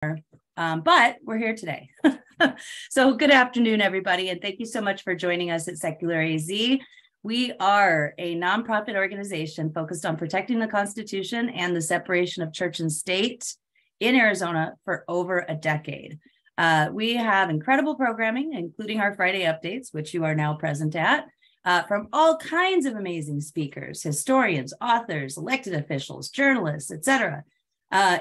but we're here today. So good afternoon, everybody, and thank you so much for joining us at Secular AZ. We are a nonprofit organization focused on protecting the Constitution and the separation of church and state in Arizona for over a decade. We have incredible programming, including our Friday updates, which you are now present at, from all kinds of amazing speakers, historians, authors, elected officials, journalists, etc.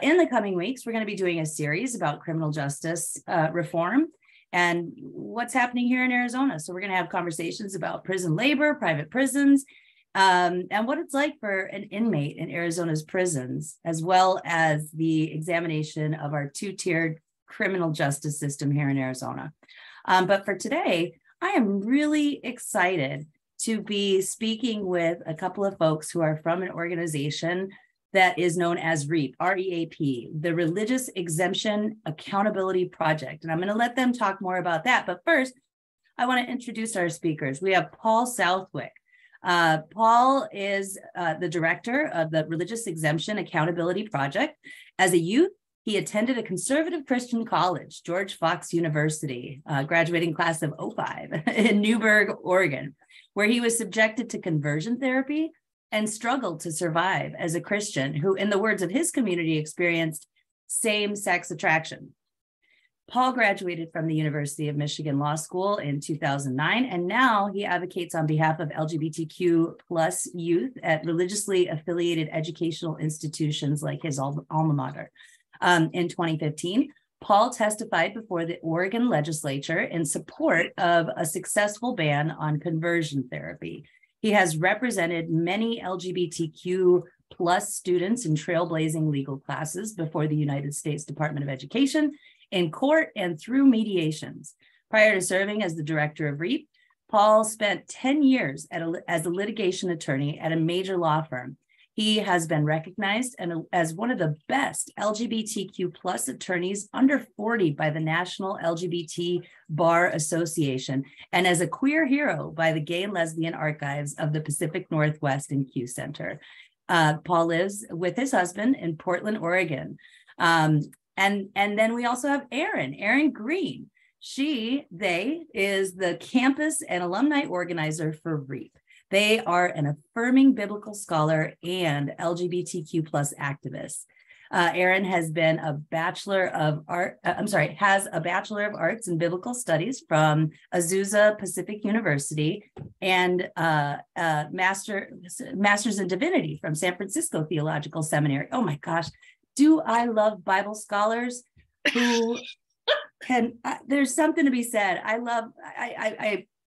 In the coming weeks, we're going to be doing a series about criminal justice reform and what's happening here in Arizona. So we're going to have conversations about prison labor, private prisons, and what it's like for an inmate in Arizona's prisons, as well as the examination of our two-tiered criminal justice system here in Arizona. But for today, I am really excited to be speaking with a couple of folks who are from an organization that is known as REAP, R-E-A-P, the Religious Exemption Accountability Project. And I'm going to let them talk more about that. But first, I want to introduce our speakers. We have Paul Southwick. Paul is the director of the Religious Exemption Accountability Project. As a youth, he attended a conservative Christian college, George Fox University, graduating class of 05 in Newberg, Oregon, where he was subjected to conversion therapy and struggled to survive as a Christian who, in the words of his community, experienced same-sex attraction. Paul graduated from the University of Michigan Law School in 2009, and now he advocates on behalf of LGBTQ plus youth at religiously affiliated educational institutions like his alma mater. In 2015, Paul testified before the Oregon legislature in support of a successful ban on conversion therapy. He has represented many LGBTQ plus students in trailblazing legal classes before the United States Department of Education, in court, and through mediations. Prior to serving as the director of REAP, Paul spent 10 years as a litigation attorney at a major law firm. He has been recognized as one of the best LGBTQ plus attorneys under 40 by the National LGBT Bar Association and as a queer hero by the Gay and Lesbian Archives of the Pacific Northwest and Q Center. Paul lives with his husband in Portland, Oregon. And then we also have Erin Green. They is the campus and alumni organizer for REAP. They are an affirming biblical scholar and LGBTQ plus activist. Erin has been has a Bachelor of Arts in Biblical Studies from Azusa Pacific University and Master's in Divinity from San Francisco Theological Seminary. Oh my gosh, do I love Bible scholars who there's something to be said.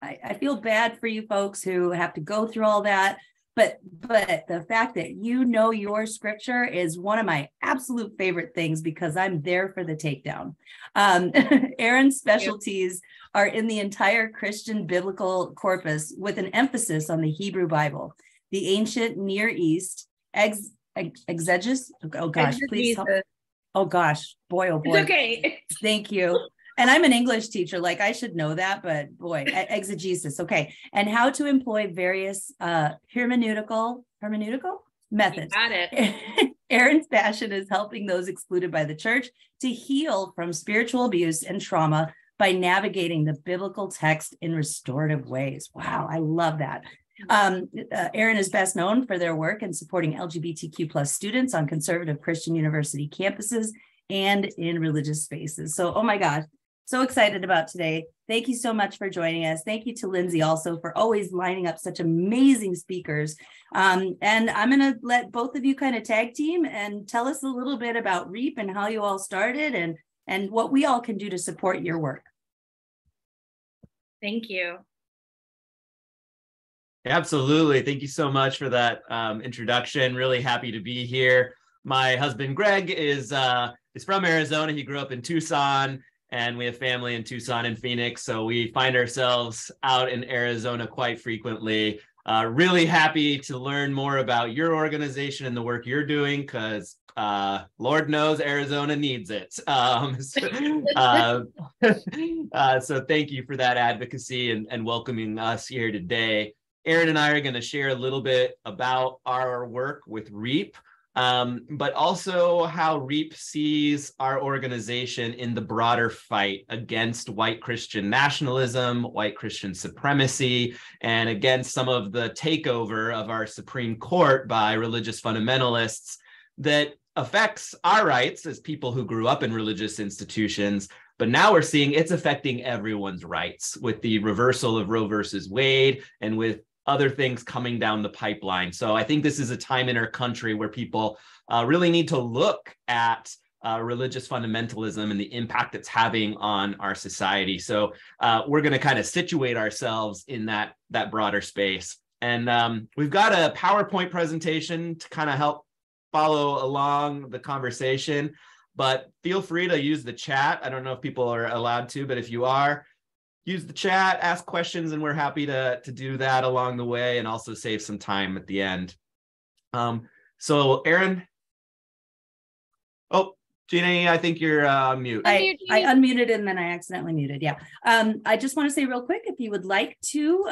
I feel bad for you folks who have to go through all that, but the fact that you know your scripture is one of my absolute favorite things because I'm there for the takedown. Erin's specialties are in the entire Christian biblical corpus with an emphasis on the Hebrew Bible, the ancient Near East, exegesis. Oh gosh, please help. Oh gosh, boy, oh boy. It's okay. Thank you. And I'm an English teacher, like I should know that, but boy, exegesis, okay. And how to employ various hermeneutical methods. You got it. Erin's passion is helping those excluded by the church to heal from spiritual abuse and trauma by navigating the biblical text in restorative ways. Wow, I love that. Erin is best known for their work in supporting LGBTQ plus students on conservative Christian university campuses and in religious spaces. So, oh my gosh. So excited about today. Thank you so much for joining us. Thank you to Lindsay also for always lining up such amazing speakers. And I'm going to let both of you kind of tag team and tell us a little bit about REAP and how you all started and what we all can do to support your work. Thank you. Absolutely. Thank you so much for that introduction. Really happy to be here. My husband, Greg, is from Arizona. He grew up in Tucson. And we have family in Tucson and Phoenix, so we find ourselves out in Arizona quite frequently. Really happy to learn more about your organization and the work you're doing, because Lord knows Arizona needs it. So thank you for that advocacy and welcoming us here today. Erin and I are going to share a little bit about our work with REAP. but also how REAP sees our organization in the broader fight against white Christian nationalism, white Christian supremacy, and against some of the takeover of our Supreme Court by religious fundamentalists that affects our rights as people who grew up in religious institutions. But now we're seeing it's affecting everyone's rights with the reversal of Roe versus Wade and with other things coming down the pipeline. So I think this is a time in our country where people really need to look at religious fundamentalism and the impact it's having on our society. So we're going to kind of situate ourselves in that broader space. And we've got a PowerPoint presentation to kind of help follow along the conversation, but feel free to use the chat. I don't know if people are allowed to, but if you are, use the chat, ask questions, and we're happy to do that along the way and also save some time at the end. So Erin, oh, Jeannie, I think you're on mute. I unmuted and then I accidentally muted. Yeah. I just want to say real quick, if you would like to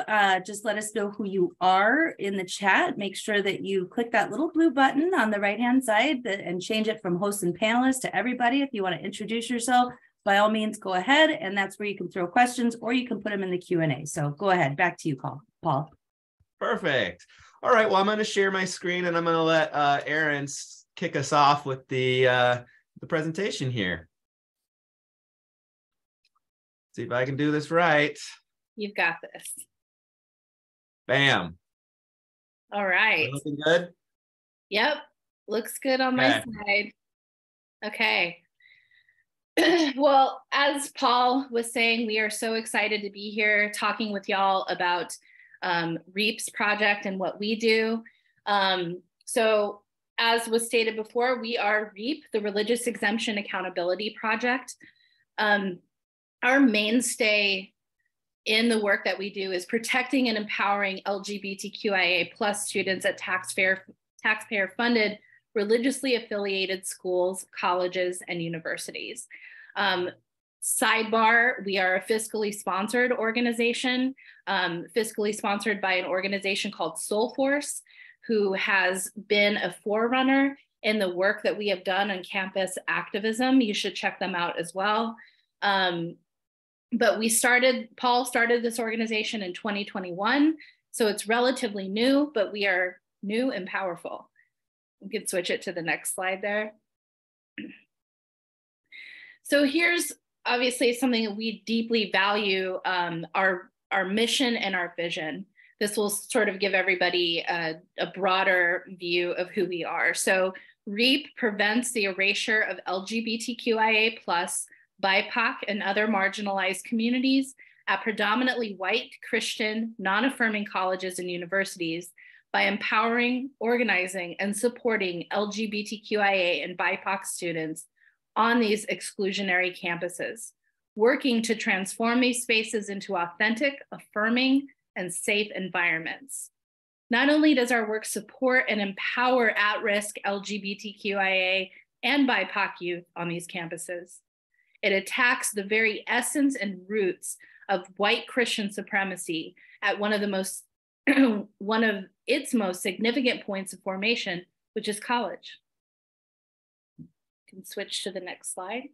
just let us know who you are in the chat. Make sure that you click that little blue button on the right-hand side and change it from hosts and panelists to everybody. If you want to introduce yourself, by all means, go ahead. And that's where you can throw questions or you can put them in the Q&A. So go ahead. Back to you, Paul. Perfect. All right. Well, I'm going to share my screen and I'm going to let Erin kick us off with the presentation here. See if I can do this right. You've got this. Bam. All right. Looking good? Yep. Looks good on my side. Okay. Well, as Paul was saying, we are so excited to be here talking with y'all about REAP's project and what we do. So as was stated before, we are REAP, the Religious Exemption Accountability Project. Our mainstay in the work that we do is protecting and empowering LGBTQIA+ students at taxpayer-funded, religiously affiliated schools, colleges, and universities. Sidebar, we are a fiscally sponsored organization, fiscally sponsored by an organization called Soulforce, who has been a forerunner in the work that we have done on campus activism. You should check them out as well. But Paul started this organization in 2021, so it's relatively new, but we are new and powerful. We can switch it to the next slide there. So here's obviously something that we deeply value, our mission and our vision. This will sort of give everybody a broader view of who we are. So REAP prevents the erasure of LGBTQIA+, BIPOC, and other marginalized communities at predominantly white, Christian, non-affirming colleges and universities by empowering, organizing, and supporting LGBTQIA and BIPOC students on these exclusionary campuses, working to transform these spaces into authentic, affirming, and safe environments. Not only does our work support and empower at-risk LGBTQIA and BIPOC youth on these campuses, it attacks the very essence and roots of white Christian supremacy at one of its most significant points of formation, which is college. You can switch to the next slide.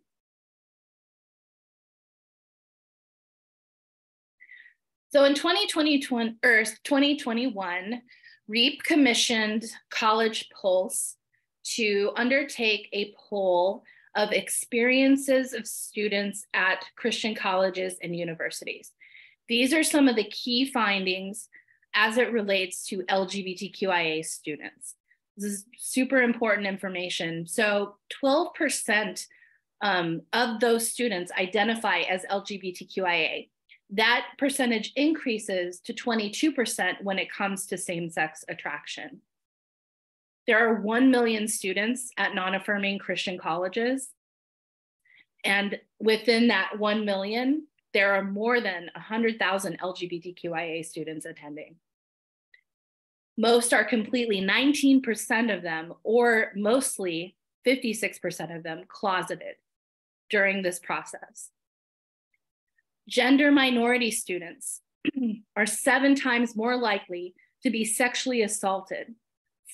So in 2021, REAP commissioned College Pulse to undertake a poll of experiences of students at Christian colleges and universities. These are some of the key findings as it relates to LGBTQIA students. This is super important information. So 12% of those students identify as LGBTQIA. That percentage increases to 22% when it comes to same-sex attraction. There are 1 million students at non-affirming Christian colleges. And within that 1 million, there are more than 100,000 LGBTQIA students attending. Most are completely, 19% of them, or mostly 56% of them, closeted during this process. Gender minority students are 7 times more likely to be sexually assaulted,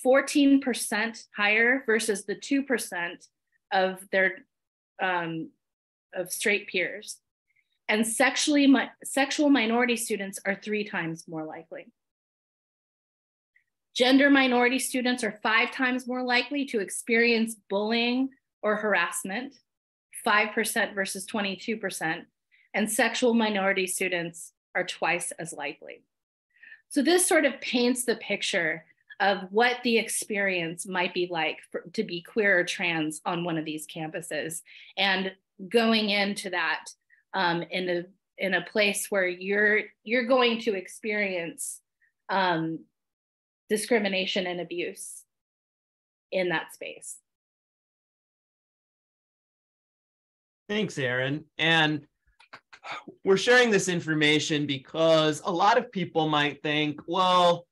14% higher versus the 2% of their of straight peers. And sexual minority students are 3 times more likely. Gender minority students are 5 times more likely to experience bullying or harassment, 5% versus 22%, and sexual minority students are twice as likely. So this sort of paints the picture of what the experience might be like to be queer or trans on one of these campuses, and going into that in a place where you're going to experience discrimination and abuse in that space. Thanks, Erin. And we're sharing this information because a lot of people might think, well,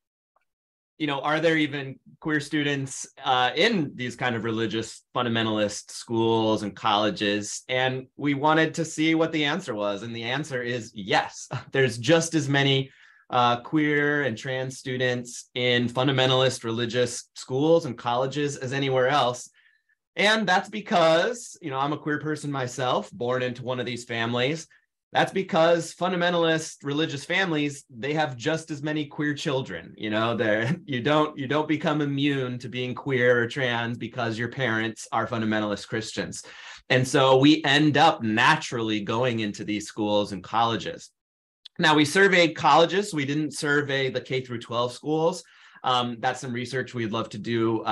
you know, are there even queer students in these kind of religious fundamentalist schools and colleges? And we wanted to see what the answer was. And the answer is yes. There's just as many queer and trans students in fundamentalist religious schools and colleges as anywhere else. And that's because, you know, I'm a queer person myself, born into one of these families. That's because fundamentalist religious families, they have just as many queer children. You know, you don't become immune to being queer or trans because your parents are fundamentalist Christians. And so we end up naturally going into these schools and colleges. Now, we surveyed colleges. We didn't survey the K through 12 schools. That's some research we'd love to do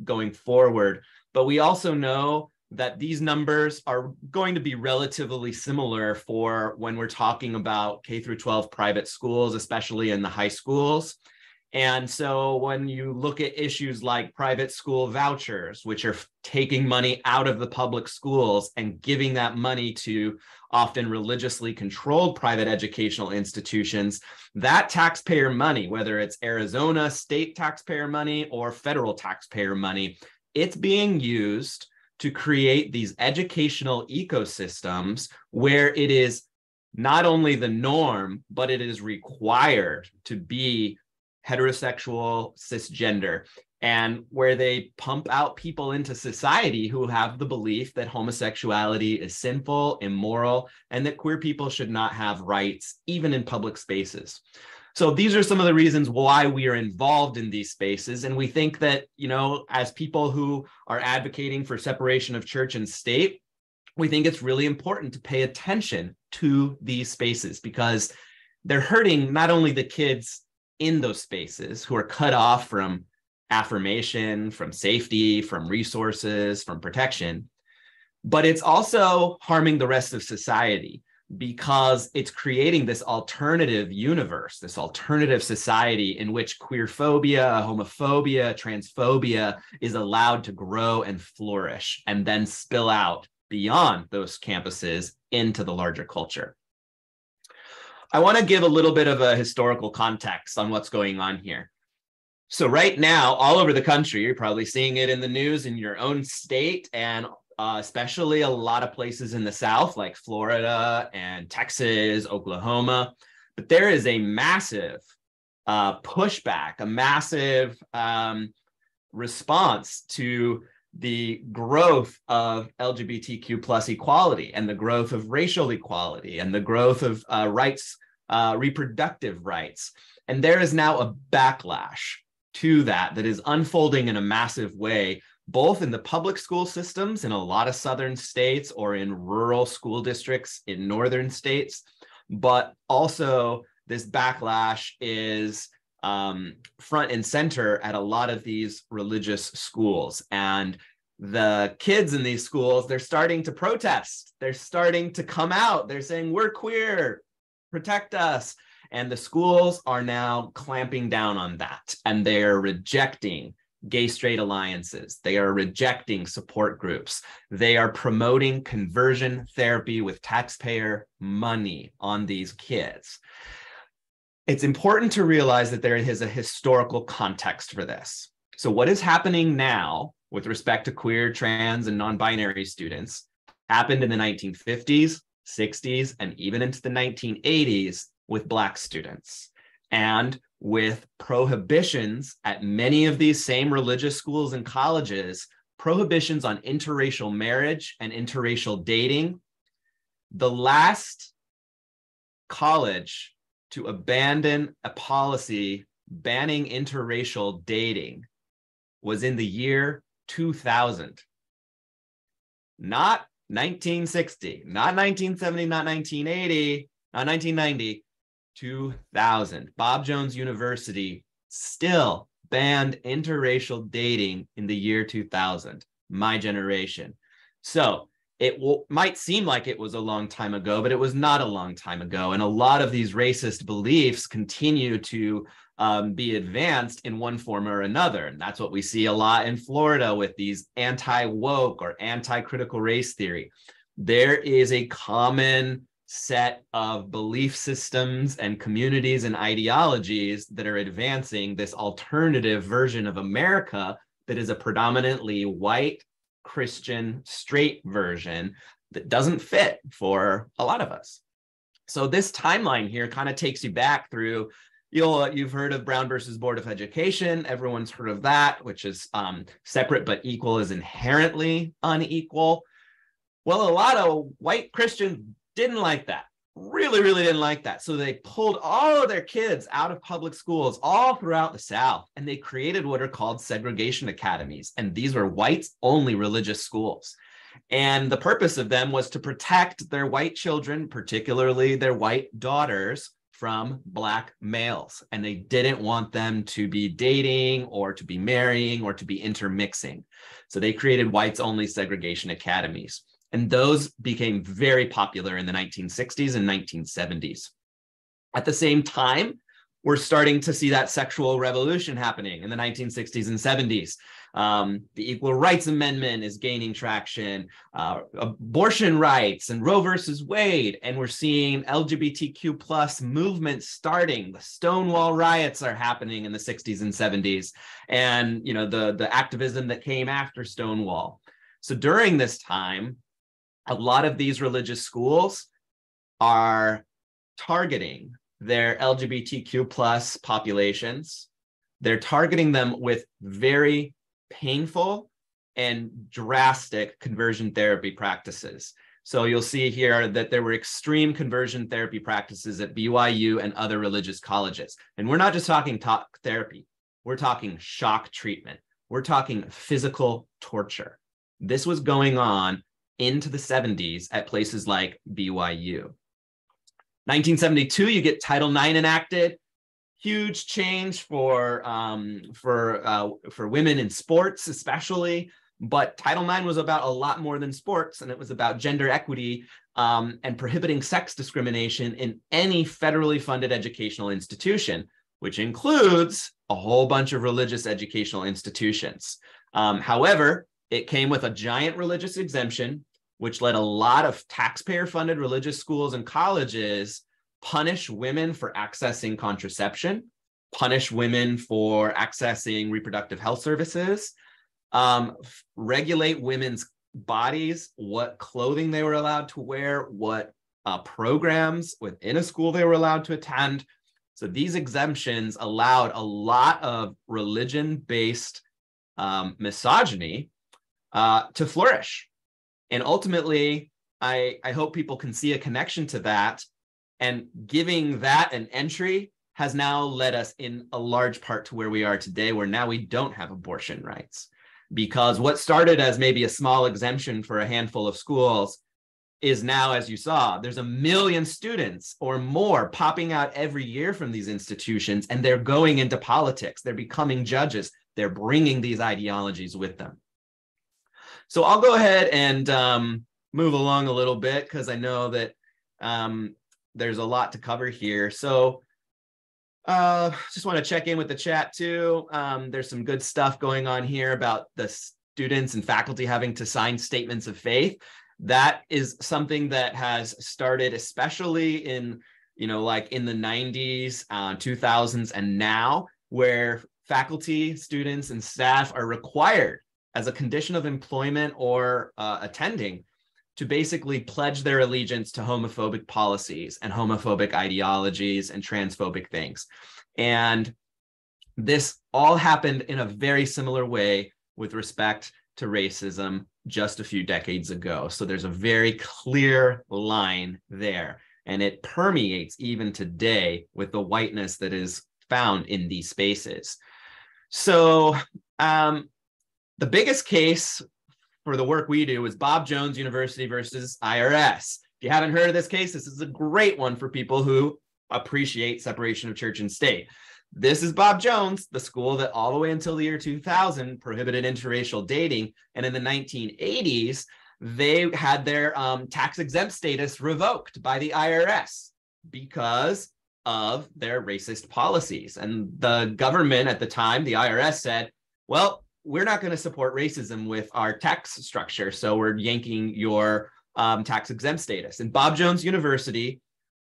going forward. But we also know that these numbers are going to be relatively similar for when we're talking about K through 12 private schools, especially in the high schools. And so when you look at issues like private school vouchers, which are taking money out of the public schools and giving that money to often religiously controlled private educational institutions, that taxpayer money, whether it's Arizona state taxpayer money or federal taxpayer money, it's being used to create these educational ecosystems where it is not only the norm, but it is required to be heterosexual, cisgender, and where they pump out people into society who have the belief that homosexuality is sinful, immoral, and that queer people should not have rights, even in public spaces. So these are some of the reasons why we are involved in these spaces. And we think that, you know, as people who are advocating for separation of church and state, we think it's really important to pay attention to these spaces because they're hurting not only the kids in those spaces who are cut off from affirmation, from safety, from resources, from protection, but it's also harming the rest of society, because it's creating this alternative universe, this alternative society in which queerphobia, homophobia, transphobia is allowed to grow and flourish and then spill out beyond those campuses into the larger culture. I want to give a little bit of a historical context on what's going on here. So right now, all over the country, you're probably seeing it in the news in your own state, and especially a lot of places in the South, like Florida and Texas, Oklahoma. But there is a massive pushback, a massive response to the growth of LGBTQ plus equality and the growth of racial equality and the growth of rights, reproductive rights. And there is now a backlash to that is unfolding in a massive way, both in the public school systems in a lot of southern states or in rural school districts in northern states, but also this backlash is front and center at a lot of these religious schools. And the kids in these schools, they're starting to protest. They're starting to come out. They're saying, we're queer, protect us. And the schools are now clamping down on that. And they're rejecting gay-straight alliances. They are rejecting support groups. They are promoting conversion therapy with taxpayer money on these kids. It's important to realize that there is a historical context for this. So what is happening now with respect to queer, trans, and non-binary students happened in the 1950s, 60s, and even into the 1980s with Black students. And with prohibitions at many of these same religious schools and colleges, prohibitions on interracial marriage and interracial dating. The last college to abandon a policy banning interracial dating was in the year 2000. Not 1960, not 1970, not 1980, not 1990, 2000. Bob Jones University still banned interracial dating in the year 2000, my generation. So it might seem like it was a long time ago, but it was not a long time ago. And a lot of these racist beliefs continue to be advanced in one form or another. And that's what we see a lot in Florida with these anti-woke or anti-critical race theory. There is a common set of belief systems and communities and ideologies that are advancing this alternative version of America that is a predominantly white, Christian, straight version that doesn't fit for a lot of us. So this timeline here kind of takes you back through, you've heard of Brown versus Board of Education. Everyone's heard of that, which is separate but equal is inherently unequal. Well, a lot of white Christians didn't like that, really didn't like that. So they pulled all of their kids out of public schools all throughout the South, and they created what are called segregation academies. And these were whites-only religious schools. And the purpose of them was to protect their white children, particularly their white daughters, from Black males. And they didn't want them to be dating or to be marrying or to be intermixing. So they created whites-only segregation academies. And those became very popular in the 1960s and 1970s. At the same time, we're starting to see that sexual revolution happening in the 1960s and 70s. The Equal Rights Amendment is gaining traction, abortion rights and Roe versus Wade, and we're seeing LGBTQ plus movements starting. The Stonewall riots are happening in the 60s and 70s, and the activism that came after Stonewall. So during this time, a lot of these religious schools are targeting their LGBTQ plus populations. They're targeting them with very painful and drastic conversion therapy practices. So you'll see here that there were extreme conversion therapy practices at BYU and other religious colleges. And we're not just talking talk therapy. We're talking shock treatment. We're talking physical torture. This was going on into the 70s at places like BYU. 1972, you get Title IX enacted. Huge change for women in sports, especially. But Title IX was about a lot more than sports, and it was about gender equity and prohibiting sex discrimination in any federally funded educational institution, which includes a whole bunch of religious educational institutions. However, it came with a giant religious exemption, which let a lot of taxpayer-funded religious schools and colleges punish women for accessing contraception, punish women for accessing reproductive health services, regulate women's bodies, what clothing they were allowed to wear, what programs within a school they were allowed to attend. So these exemptions allowed a lot of religion-based misogyny to flourish. And ultimately, I hope people can see a connection to that. And giving that an entry has now led us in a large part to where we are today, where now we don't have abortion rights. Because what started as maybe a small exemption for a handful of schools is now, as you saw, there's 1 million students or more popping out every year from these institutions, and they're going into politics. They're becoming judges. They're bringing these ideologies with them. So I'll go ahead and move along a little bit because I know that there's a lot to cover here. So just want to check in with the chat too. There's some good stuff going on here about the students and faculty having to sign statements of faith. That is something that has started, especially in, like in the 90s, 2000s, and now, where faculty, students, and staff are required as a condition of employment or attending to basically pledge their allegiance to homophobic policies and homophobic ideologies and transphobic things. And this all happened in a very similar way with respect to racism just a few decades ago. So there's a very clear line there, and it permeates even today with the whiteness that is found in these spaces. So the biggest case for the work we do is Bob Jones University versus IRS. If you haven't heard of this case, this is a great one for people who appreciate separation of church and state. This is Bob Jones, the school that all the way until the year 2000 prohibited interracial dating. And in the 1980s, they had their tax-exempt status revoked by the IRS because of their racist policies. And the government at the time, the IRS, said, well, we're not going to support racism with our tax structure, so we're yanking your tax-exempt status. And Bob Jones University,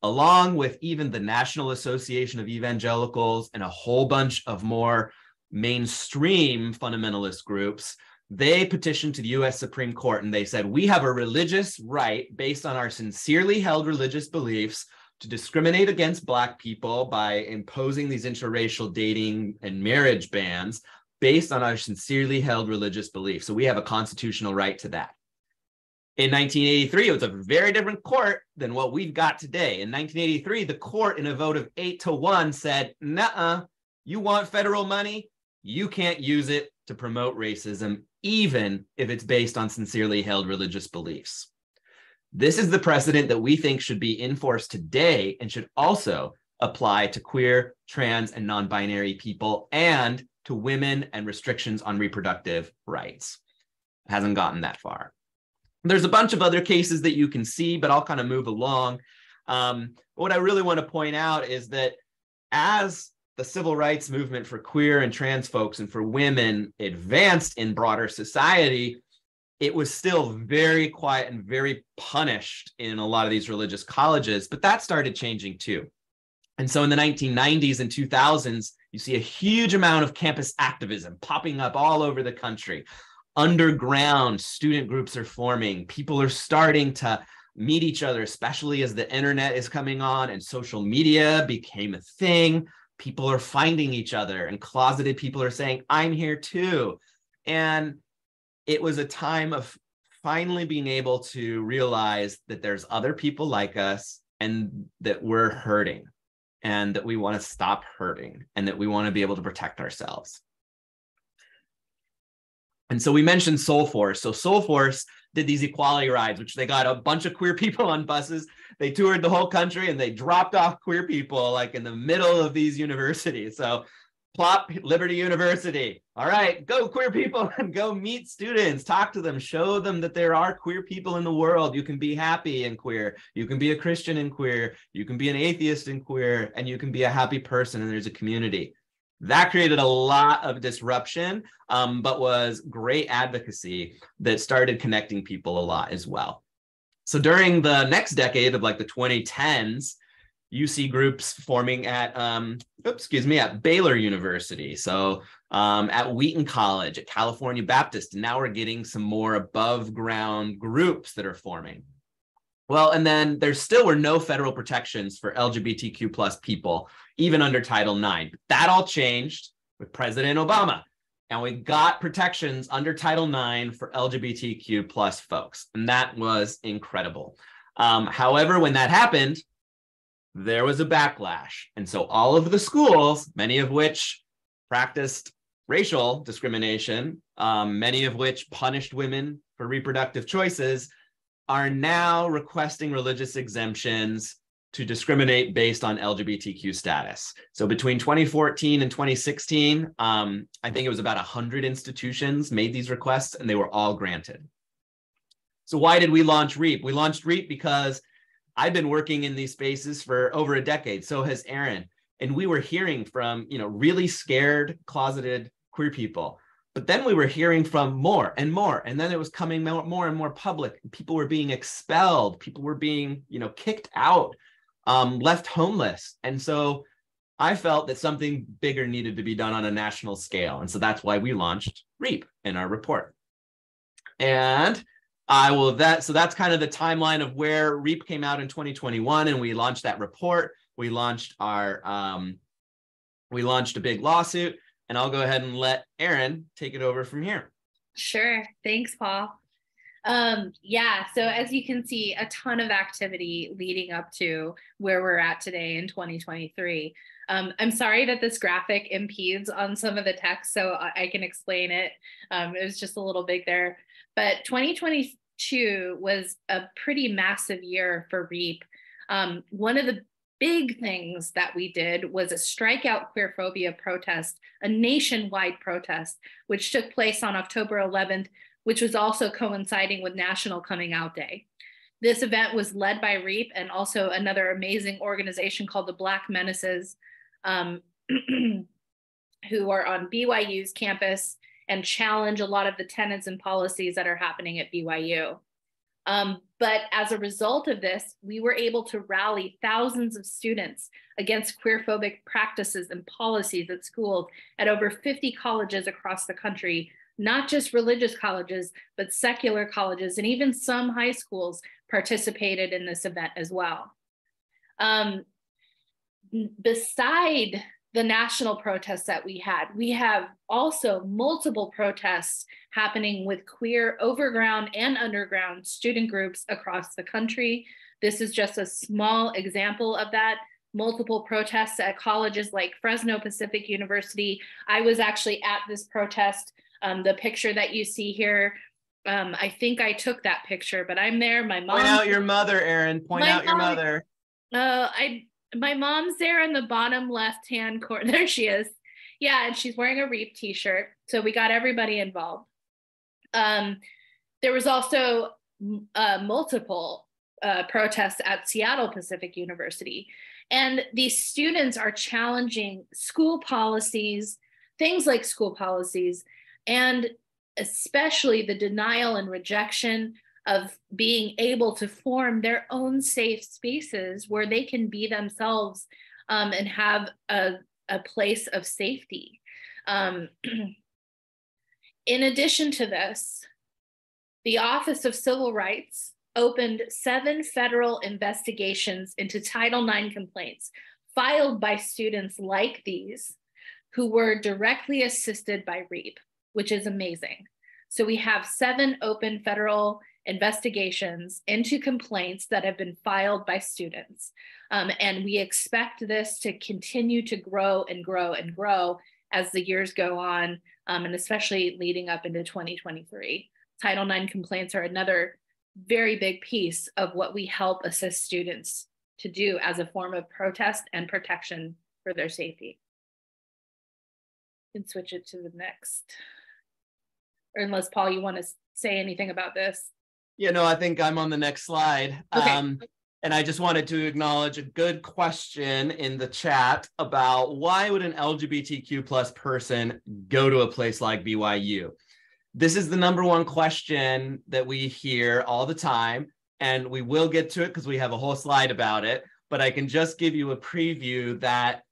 along with even the National Association of Evangelicals and a whole bunch of more mainstream fundamentalist groups, they petitioned to the US Supreme Court and they said, we have a religious right based on our sincerely held religious beliefs to discriminate against Black people by imposing these interracial dating and marriage bans based on our sincerely held religious beliefs. So we have a constitutional right to that. In 1983, it was a very different court than what we've got today. In 1983, the court, in a vote of 8-1, said, nuh-uh, you want federal money? You can't use it to promote racism, even if it's based on sincerely held religious beliefs. This is the precedent that we think should be enforced today and should also apply to queer, trans, and non-binary people and to women and restrictions on reproductive rights. It hasn't gotten that far. There's a bunch of other cases that you can see, but I'll kind of move along. What I really want to point out is that as the civil rights movement for queer and trans folks and for women advanced in broader society, it was still very quiet and very punished in a lot of these religious colleges, but that started changing too. And so in the 1990s and 2000s, you see a huge amount of campus activism popping up all over the country. Underground student groups are forming. People are starting to meet each other, especially as the internet is coming on and social media became a thing. People are finding each other and closeted people are saying, I'm here too. And it was a time of finally being able to realize that there's other people like us and that we're hurting and that we want to stop hurting and that we want to be able to protect ourselves. And so we mentioned Soul Force. So Soul Force did these equality rides, which they got a bunch of queer people on buses. They toured the whole country and they dropped off queer people like in the middle of these universities. So plop, Liberty University. All right, go queer people and go meet students, talk to them, show them that there are queer people in the world. You can be happy and queer. You can be a Christian and queer. You can be an atheist and queer, and you can be a happy person and there's a community. That created a lot of disruption, but was great advocacy that started connecting people a lot as well. So during the next decade of like the 2010s, you see groups forming at, at Baylor University. So at Wheaton College, at California Baptist, and now we're getting some more above ground groups that are forming. Well, and then there still were no federal protections for LGBTQ plus people, even under Title IX. That all changed with President Obama. And we got protections under Title IX for LGBTQ plus folks. And that was incredible. However, when that happened, there was a backlash. And so all of the schools, many of which practiced racial discrimination, many of which punished women for reproductive choices, are now requesting religious exemptions to discriminate based on LGBTQ status. So between 2014 and 2016, I think it was about 100 institutions made these requests and they were all granted. So why did we launch REAP? We launched REAP because I've been working in these spaces for over a decade. So has Aaron. And we were hearing from, really scared, closeted queer people. But then we were hearing from more and more, and then it was coming more and more public. People were being expelled. People were being, kicked out, left homeless. And so I felt that something bigger needed to be done on a national scale. And so that's why we launched REAP in our report. And So that's kind of the timeline of where REAP came out in 2021, and we launched that report. We launched a big lawsuit, and I'll go ahead and let Erin take it over from here. Sure. Thanks, Paul. Yeah, so as you can see, a ton of activity leading up to where we're at today in 2023. I'm sorry that this graphic impedes on some of the text, so I can explain it. It was just a little big there. But 2022 was a pretty massive year for REAP. One of the big things that we did was a strikeout queerphobia protest, a nationwide protest, which took place on October 11th, which was also coinciding with National Coming Out Day. This event was led by REAP and also another amazing organization called the Black Menaces, who are on BYU's campus and challenge a lot of the tenets and policies that are happening at BYU. But as a result of this, we were able to rally thousands of students against queerphobic practices and policies at schools at over 50 colleges across the country, not just religious colleges, but secular colleges, and even some high schools participated in this event as well. Beside the national protests that we have also multiple protests happening with queer overground and underground student groups across the country. This is just a small example of that. Multiple protests at colleges like Fresno Pacific University. I was actually at this protest. The picture that you see here, I think I took that picture, but I'm there. My mom. Point out your mother, Erin. Point out your mother. My mom's there in the bottom left-hand corner. There she is. Yeah, and she's wearing a REAP t-shirt. So we got everybody involved. There was also multiple protests at Seattle Pacific University. And these students are challenging school policies, things like school policies, and especially the denial and rejection of being able to form their own safe spaces where they can be themselves and have a place of safety. In addition to this, the Office of Civil Rights opened 7 federal investigations into Title IX complaints filed by students like these who were directly assisted by REAP, which is amazing. So we have 7 open federal investigations into complaints that have been filed by students. And we expect this to continue to grow and grow and grow as the years go on, and especially leading up into 2023. Title IX complaints are another very big piece of what we help assist students to do as a form of protest and protection for their safety. You can switch it to the next. Or unless, Paul, you want to say anything about this? Yeah, no, I think I'm on the next slide. Okay. And I just wanted to acknowledge a good question in the chat about why would an LGBTQ plus person go to a place like BYU? This is the #1 question that we hear all the time, and we will get to it because we have a whole slide about it, but I can just give you a preview that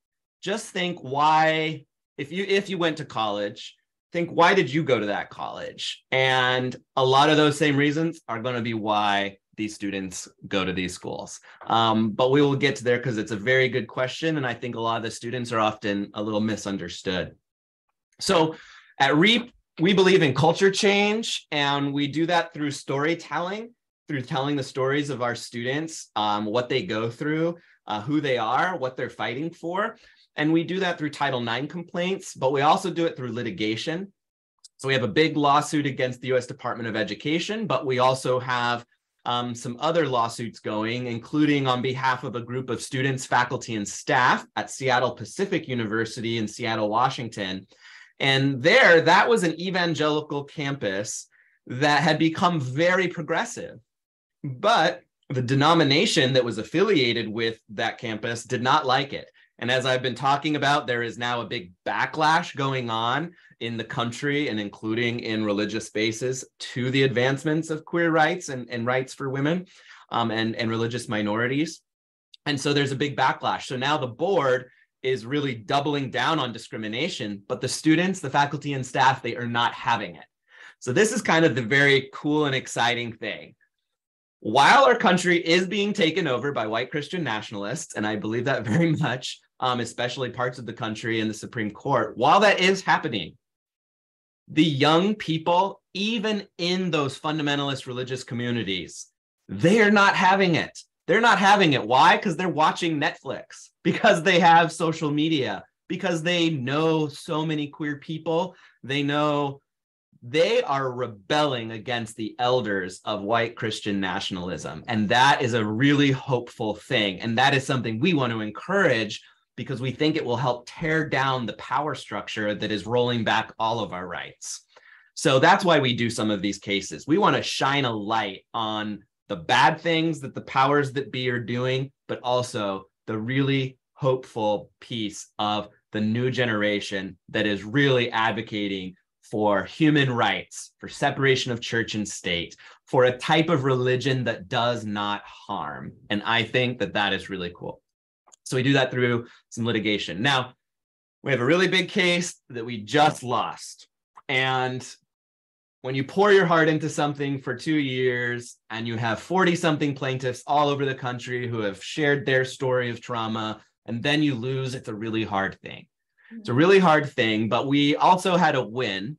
just think why, if you went to college, think why did you go to that college? And a lot of those same reasons are going to be why these students go to these schools. But we will get to there because it's a very good question. And I think a lot of the students are often a little misunderstood. So at REAP, we believe in culture change, and we do that through storytelling, through telling the stories of our students, what they go through, who they are, what they're fighting for. And we do that through Title IX complaints, but we also do it through litigation. So we have a big lawsuit against the U.S. Department of Education, but we also have some other lawsuits going, including on behalf of a group of students, faculty, and staff at Seattle Pacific University in Seattle, Washington. And there, that was an evangelical campus that had become very progressive. But the denomination that was affiliated with that campus did not like it. And as I've been talking about, there is now a big backlash going on in the country and including in religious spaces to the advancements of queer rights and rights for women and religious minorities. And so there's a big backlash. So now the board is really doubling down on discrimination, but the students, the faculty and staff, they are not having it. So this is kind of the very cool and exciting thing. While our country is being taken over by white Christian nationalists, and I believe that very much, especially parts of the country and the Supreme Court, while that is happening, the young people, even in those fundamentalist religious communities, they are not having it. They're not having it. Why? Because they're watching Netflix, because they have social media, because they know so many queer people. They know they are rebelling against the elders of white Christian nationalism. And that is a really hopeful thing. And that is something we want to encourage, because we think it will help tear down the power structure that is rolling back all of our rights. So that's why we do some of these cases. We want to shine a light on the bad things that the powers that be are doing, but also the really hopeful piece of the new generation that is really advocating for human rights, for separation of church and state, for a type of religion that does not harm. And I think that that is really cool. So we do that through some litigation. Now, we have a really big case that we just lost. And when you pour your heart into something for 2 years and you have 40-something plaintiffs all over the country who have shared their story of trauma, and then you lose, it's a really hard thing. It's a really hard thing, but we also had a win,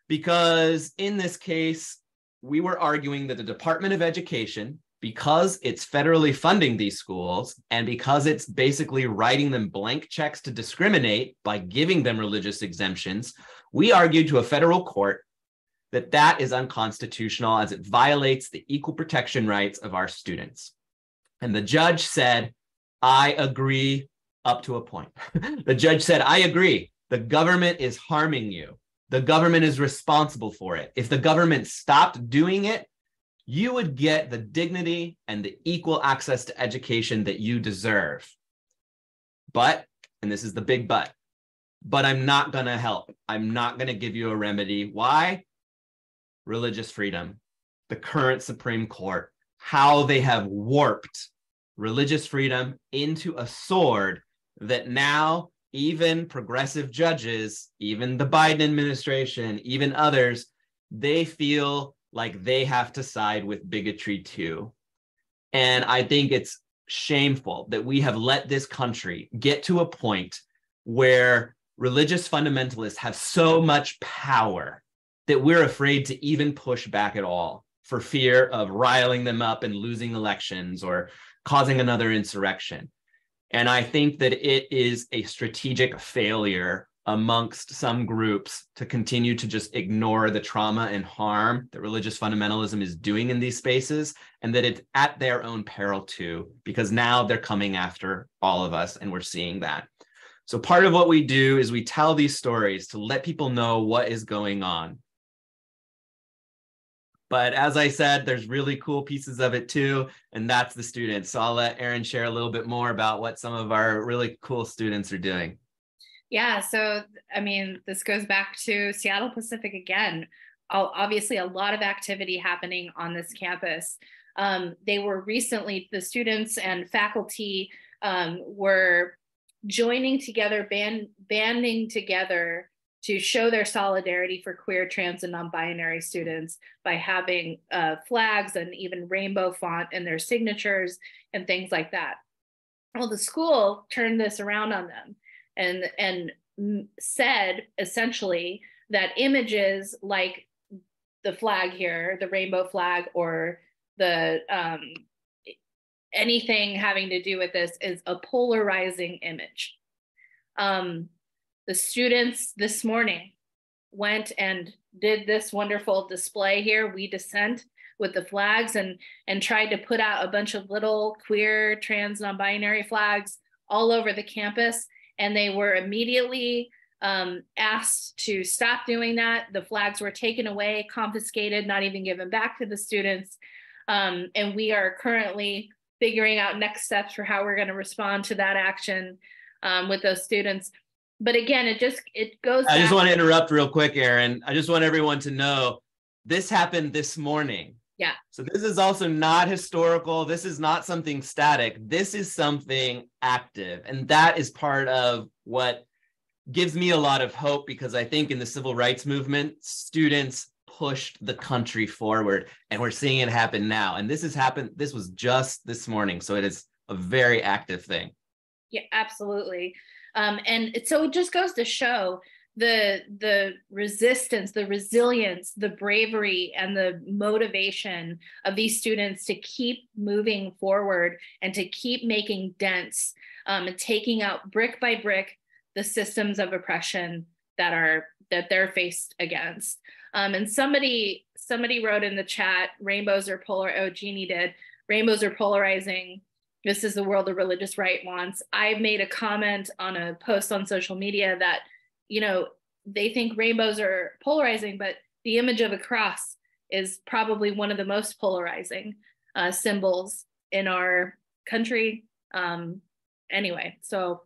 because in this case, we were arguing that the Department of Education, because it's federally funding these schools and because it's basically writing them blank checks to discriminate by giving them religious exemptions, we argued to a federal court that that is unconstitutional, as it violates the equal protection rights of our students. And the judge said, I agree up to a point. The judge said, I agree. The government is harming you. The government is responsible for it. If the government stopped doing it, you would get the dignity and the equal access to education that you deserve. But, and this is the big but I'm not going to help. I'm not going to give you a remedy. Why? Religious freedom, the current Supreme Court, how they have warped religious freedom into a sword that now even progressive judges, even the Biden administration, even others, they feel like they have to side with bigotry too. And I think it's shameful that we have let this country get to a point where religious fundamentalists have so much power that we're afraid to even push back at all, for fear of riling them up and losing elections or causing another insurrection. And I think that it is a strategic failure amongst some groups to continue to just ignore the trauma and harm that religious fundamentalism is doing in these spaces, and that it's at their own peril too, because now they're coming after all of us, and we're seeing that. So part of what we do is we tell these stories to let people know what is going on. But as I said, there's really cool pieces of it too, and that's the students. So I'll let Erin share a little bit more about what some of our really cool students are doing. Yeah, so I mean, this goes back to Seattle Pacific again. Obviously, a lot of activity happening on this campus. They were recently, the students and faculty were joining together, banding together to show their solidarity for queer, trans, and non-binary students by having flags and even rainbow font in their signatures and things like that. Well, the school turned this around on them and said essentially that images like the flag here, the rainbow flag, or the anything having to do with this is a polarizing image. The students this morning went and did this wonderful display here, We Dissent, with the flags, and tried to put out a bunch of little queer, trans, non-binary flags all over the campus. And they were immediately asked to stop doing that. The flags were taken away, confiscated, not even given back to the students. And we are currently figuring out next steps for how we're going to respond to that action with those students. But again, it goes back. I just want to interrupt real quick, Erin. I just want everyone to know this happened this morning. Yeah. So this is also not historical. This is not something static. This is something active. And that is part of what gives me a lot of hope, because I think in the civil rights movement, students pushed the country forward, and we're seeing it happen now. And this was just this morning. So it is a very active thing. Yeah, absolutely. And so it just goes to show the resistance, the resilience, the bravery, and the motivation of these students to keep moving forward and to keep making dents and taking out brick by brick the systems of oppression that they're faced against. And somebody wrote in the chat, rainbows are polar. Oh, Jeannie did. Rainbows are polarizing. This is the world the religious right wants. I made a comment on a post on social media that, they think rainbows are polarizing, but the image of a cross is probably one of the most polarizing symbols in our country. Anyway, so,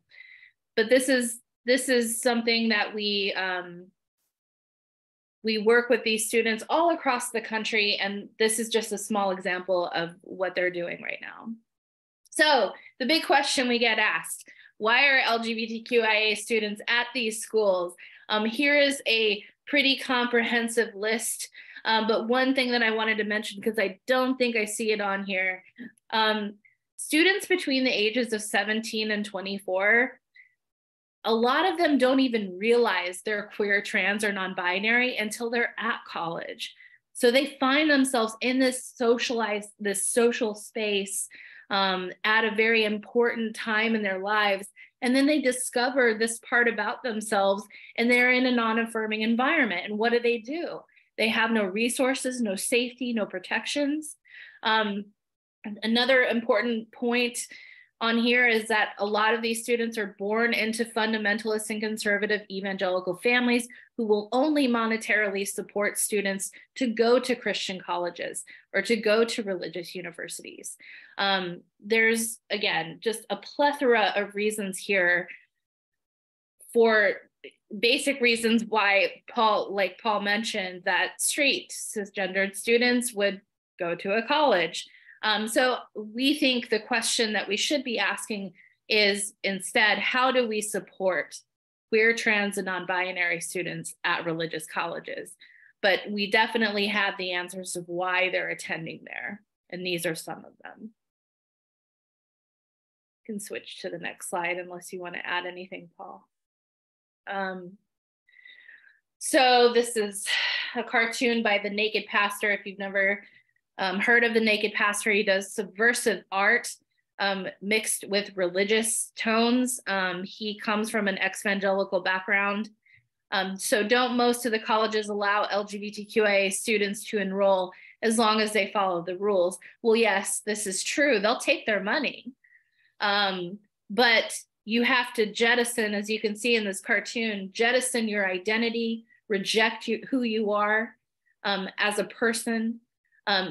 but this is something that we work with these students all across the country, and this is just a small example of what they're doing right now. So the big question we get asked, why are LGBTQIA students at these schools? Here is a pretty comprehensive list, but one thing that I wanted to mention, because I don't think I see it on here, students between the ages of 17 and 24, a lot of them don't even realize they're queer, trans, or non-binary until they're at college. So they find themselves in this social space at a very important time in their lives. And then they discover this part about themselves, and they're in a non-affirming environment. And what do? They have no resources, no safety, no protections. Another important point on here is that a lot of these students are born into fundamentalist and conservative evangelical families who will only monetarily support students to go to Christian colleges or to go to religious universities. There's, again, just a plethora of reasons here for basic reasons why Paul mentioned, that straight cisgendered students would go to a college. So we think the question that we should be asking is instead, how do we support queer, trans, and non-binary students at religious colleges? But we definitely have the answers of why they're attending there. And these are some of them. You can switch to the next slide unless you want to add anything, Paul. So this is a cartoon by The Naked Pastor. If you've never heard of The Naked Pastor, he does subversive art mixed with religious tones. He comes from an evangelical background. So don't most of the colleges allow LGBTQIA students to enroll as long as they follow the rules? Well, yes, this is true. They'll take their money. But you have to jettison, as you can see in this cartoon, jettison your identity, reject who you are as a person,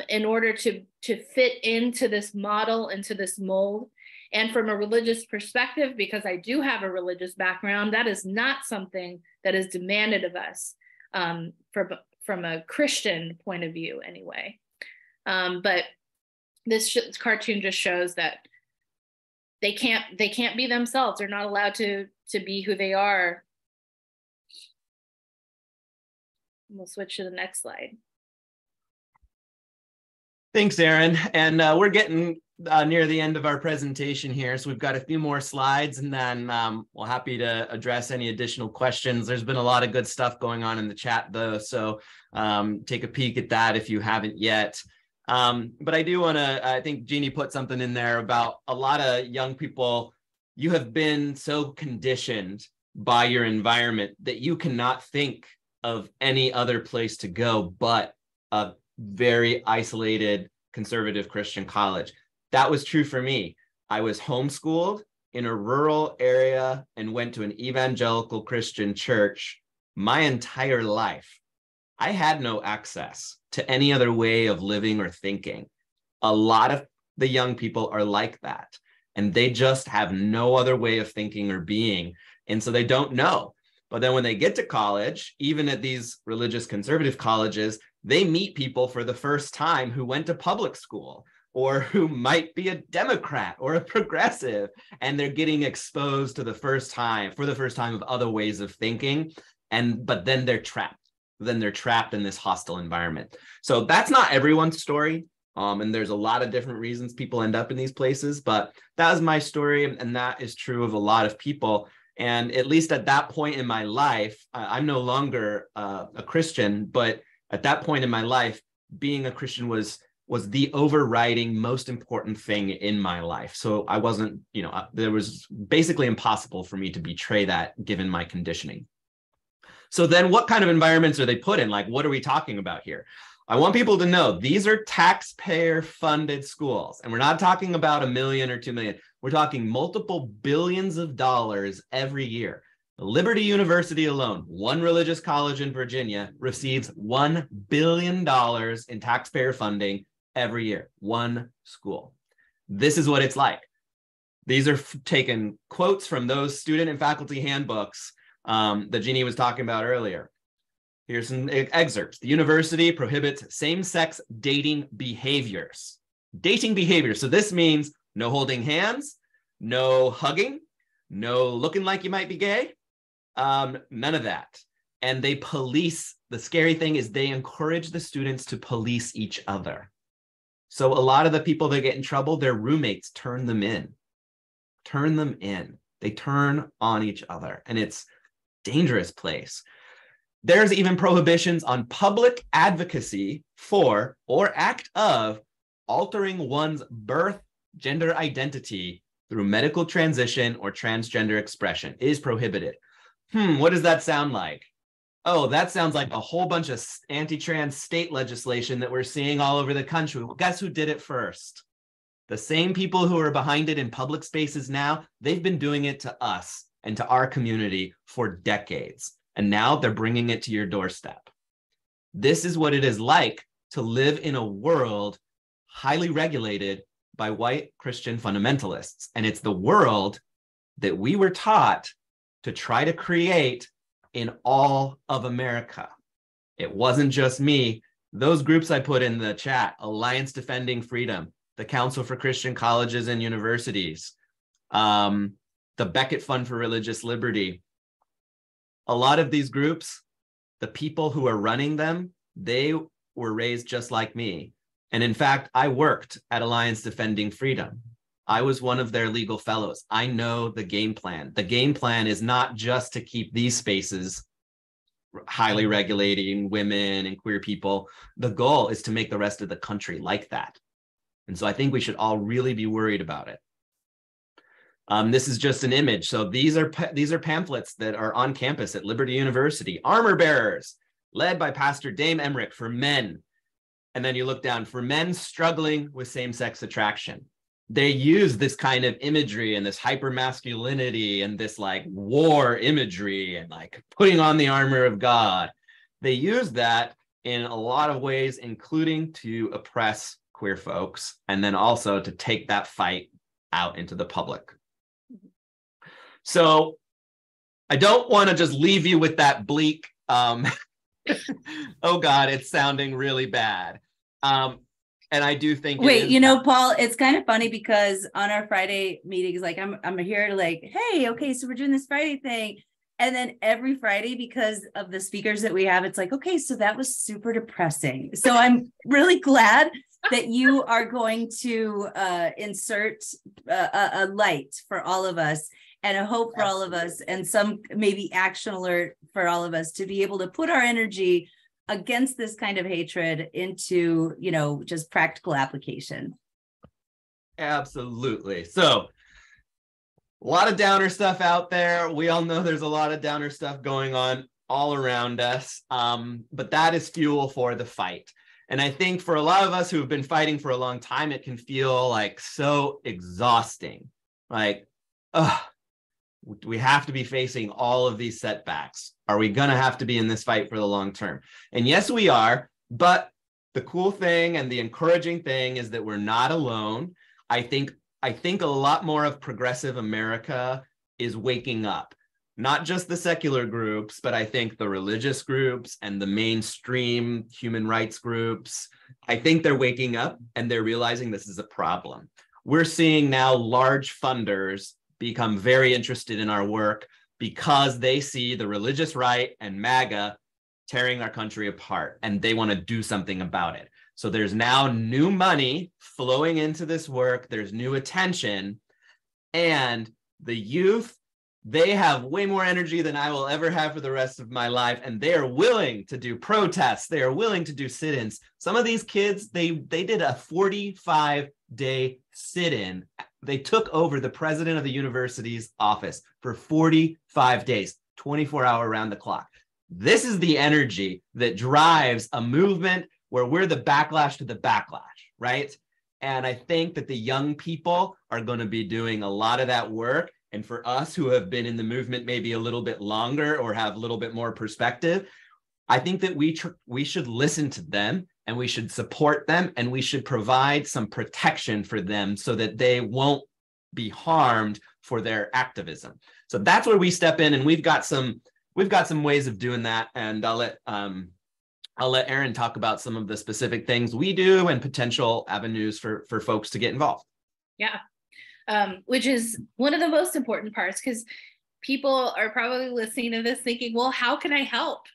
in order to fit into this model, into this mold. And from a religious perspective, because I do have a religious background, that is not something that is demanded of us from a Christian point of view anyway. But this cartoon just shows that they can't be themselves. They're not allowed to be who they are. We'll switch to the next slide. Thanks, Erin. And we're getting near the end of our presentation here. So we've got a few more slides, and then we're happy to address any additional questions. There's been a lot of good stuff going on in the chat, though. So take a peek at that if you haven't yet. But I do want to, I think Jeannie put something in there about a lot of young people. You have been so conditioned by your environment that you cannot think of any other place to go but a very isolated conservative Christian college. That was true for me. I was homeschooled in a rural area and went to an evangelical Christian church my entire life. I had no access to any other way of living or thinking. A lot of the young people are like that, and they just have no other way of thinking or being. And so they don't know. But then when they get to college, even at these religious conservative colleges, they meet people for the first time who went to public school or who might be a Democrat or a progressive, and they're getting exposed to for the first time of other ways of thinking. But then they're trapped. then they're trapped in this hostile environment. So that's not everyone's story. And there's a lot of different reasons people end up in these places, but that was my story. And that is true of a lot of people. And at least at that point in my life, I'm no longer a Christian, but at that point in my life, being a Christian was the overriding most important thing in my life. So I wasn't, there was basically impossible for me to betray that given my conditioning. So then what kind of environments are they put in? Like, what are we talking about here? I want people to know these are taxpayer-funded schools, and we're not talking about $1 million or $2 million. We're talking multiple billions of dollars every year. Liberty University alone, one religious college in Virginia, receives $1 billion in taxpayer funding every year, one school. This is what it's like. These are taken quotes from those student and faculty handbooks that Jeannie was talking about earlier. Here's some excerpts. The university prohibits same-sex dating behaviors. Dating behaviors. So this means no holding hands, no hugging, no looking like you might be gay, none of that. And they police, the scary thing is they encourage the students to police each other. So a lot of the people that get in trouble, their roommates turn them in. Turn them in. They turn on each other. And it's a dangerous place. There's even prohibitions on public advocacy for or act of altering one's birth gender identity through medical transition or transgender expression is prohibited. What does that sound like? Oh, that sounds like a whole bunch of anti-trans state legislation that we're seeing all over the country. Well, guess who did it first? The same people who are behind it in public spaces now, they've been doing it to us and to our community for decades. And now they're bringing it to your doorstep. This is what it is like to live in a world highly regulated by white Christian fundamentalists. And it's the world that we were taught to try to create in all of America. It wasn't just me. Those groups I put in the chat, Alliance Defending Freedom, the Council for Christian Colleges and Universities, the Beckett Fund for Religious Liberty. A lot of these groups, the people who are running them, they were raised just like me. And in fact, I worked at Alliance Defending Freedom. I was one of their legal fellows. I know the game plan. The game plan is not just to keep these spaces highly regulating women and queer people. The goal is to make the rest of the country like that. And so I think we should all really be worried about it. This is just an image. So these are pamphlets that are on campus at Liberty University. Armor bearers, led by Pastor Dame Emmerich for men. And then you look down, for men struggling with same-sex attraction. They use this kind of imagery and this hypermasculinity and this like war imagery and like putting on the armor of God. They use that in a lot of ways, including to oppress queer folks and then also to take that fight out into the public. So I don't want to just leave you with that bleak, oh God, it's sounding really bad. And I do think wait, Paul, it's kind of funny because on our Friday meetings, like I'm here to like, hey, okay, so we're doing this Friday thing. And then every Friday, because of the speakers that we have, it's like, okay, so that was super depressing. So I'm really glad that you are going to insert a light for all of us and a hope for all of us and some maybe action alert for all of us to be able to put our energy against this kind of hatred into, just practical application. Absolutely. So a lot of downer stuff out there. We all know there's a lot of downer stuff going on all around us, but that is fuel for the fight. And I think for a lot of us who have been fighting for a long time, it can feel like so exhausting. Like, we have to be facing all of these setbacks. Are we going to have to be in this fight for the long term? And yes, we are. But the cool thing and the encouraging thing is that we're not alone. I think a lot more of progressive America is waking up. Not just the secular groups, but I think the religious groups and the mainstream human rights groups, I think they're waking up and they're realizing this is a problem. We're seeing now large funders become very interested in our work because they see the religious right and MAGA tearing our country apart, and they want to do something about it. So there's now new money flowing into this work. There's new attention, and the youth, they have way more energy than I will ever have for the rest of my life. And they are willing to do protests. They are willing to do sit-ins. Some of these kids, they did a 45-day sit-in. They took over the president of the university's office for 45 days, 24-hour round the clock. This is the energy that drives a movement where we're the backlash to the backlash, right? And I think that the young people are going to be doing a lot of that work. And for us who have been in the movement maybe a little bit longer or have a little bit more perspective, I think that we should listen to them, and we should support them, and we should provide some protection for them so that they won't be harmed for their activism. So that's where we step in, and we've got some ways of doing that. And I'll let Erin talk about some of the specific things we do and potential avenues for folks to get involved. Yeah. Which is one of the most important parts, because people are probably listening to this thinking, well, how can I help?